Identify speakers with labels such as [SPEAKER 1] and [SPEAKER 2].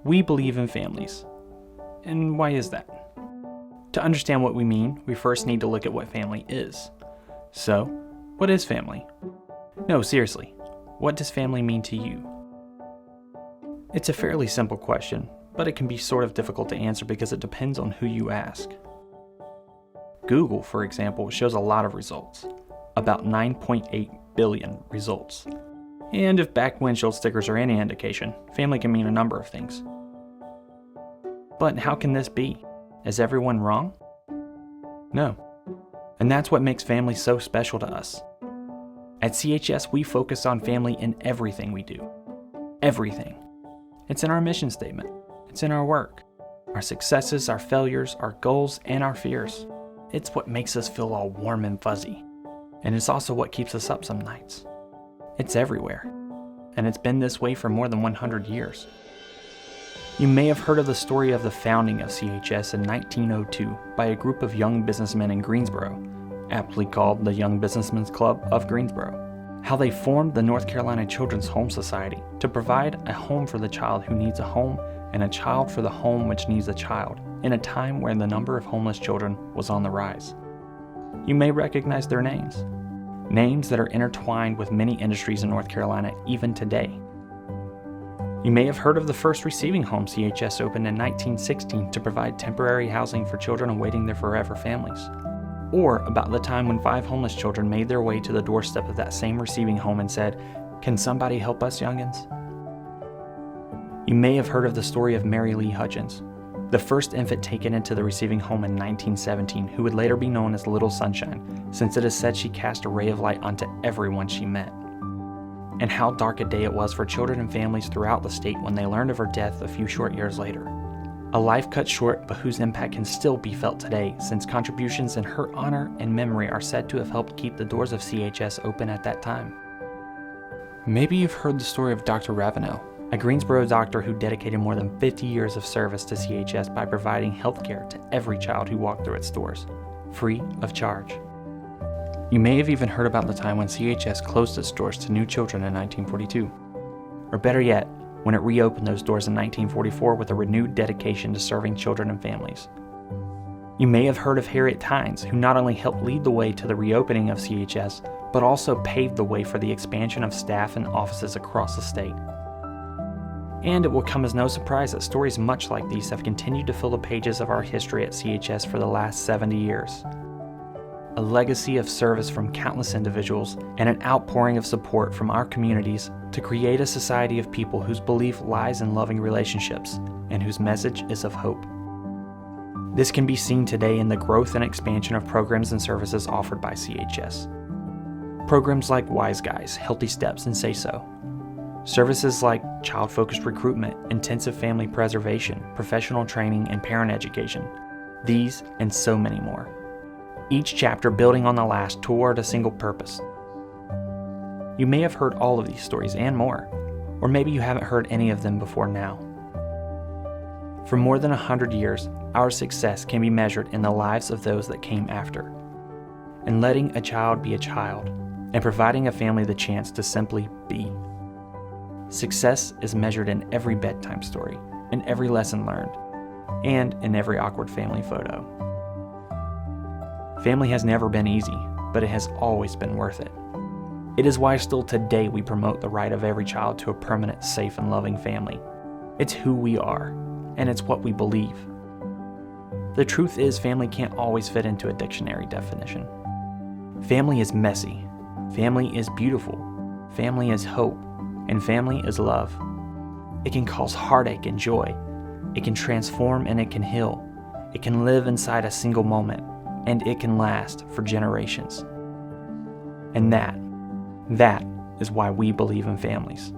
[SPEAKER 1] We believe in families. And why is that? To understand what we mean, we first need to look at what family is. So, what is family? No, seriously, what does family mean to you? It's a fairly simple question, but it can be sort of difficult to answer because it depends on who you ask. Google, for example, shows a lot of results, about 9.8 billion results. And if back windshield stickers are any indication, family can mean a number of things. But how can this be? Is everyone wrong? No. And that's what makes family so special to us. At CHS, we focus on family in everything we do. Everything. It's in our mission statement. It's in our work. Our successes, our failures, our goals, and our fears. It's what makes us feel all warm and fuzzy. And it's also what keeps us up some nights. It's everywhere. And it's been this way for more than 100 years. You may have heard of the story of the founding of CHS in 1902 by a group of young businessmen in Greensboro, aptly called the Young Businessmen's Club of Greensboro. How they formed the North Carolina Children's Home Society to provide a home for the child who needs a home and a child for the home which needs a child in a time when the number of homeless children was on the rise. You may recognize their names. Names that are intertwined with many industries in North Carolina even today. You may have heard of the first receiving home CHS opened in 1916 to provide temporary housing for children awaiting their forever families. Or about the time when 5 homeless children made their way to the doorstep of that same receiving home and said, "Can somebody help us, youngins?" You may have heard of the story of Mary Lee Hutchins, the first infant taken into the receiving home in 1917, who would later be known as Little Sunshine, since it is said she cast a ray of light onto everyone she met. And how dark a day it was for children and families throughout the state when they learned of her death a few short years later. A life cut short, but whose impact can still be felt today, since contributions in her honor and memory are said to have helped keep the doors of CHS open at that time. Maybe you've heard the story of Dr. Ravenel, a Greensboro doctor who dedicated more than 50 years of service to CHS by providing health care to every child who walked through its doors, free of charge. You may have even heard about the time when CHS closed its doors to new children in 1942. Or better yet, when it reopened those doors in 1944 with a renewed dedication to serving children and families. You may have heard of Harriet Tynes, who not only helped lead the way to the reopening of CHS, but also paved the way for the expansion of staff and offices across the state. And it will come as no surprise that stories much like these have continued to fill the pages of our history at CHS for the last 70 years. A legacy of service from countless individuals and an outpouring of support from our communities to create a society of people whose belief lies in loving relationships and whose message is of hope. This can be seen today in the growth and expansion of programs and services offered by CHS. Programs like Wise Guys, Healthy Steps, and Say So. Services like child-focused recruitment, intensive family preservation, professional training, and parent education. These and so many more. Each chapter building on the last toward a single purpose. You may have heard all of these stories and more, or maybe you haven't heard any of them before now. For more than 100 years, our success can be measured in the lives of those that came after, in letting a child be a child, and providing a family the chance to simply be. Success is measured in every bedtime story, in every lesson learned, and in every awkward family photo. Family has never been easy, but it has always been worth it. It is why still today we promote the right of every child to a permanent, safe, and loving family. It's who we are, and it's what we believe. The truth is, family can't always fit into a dictionary definition. Family is messy. Family is beautiful. Family is hope. And family is love. It can cause heartache and joy. It can transform and it can heal. It can live inside a single moment. And it can last for generations. And that is why we believe in families.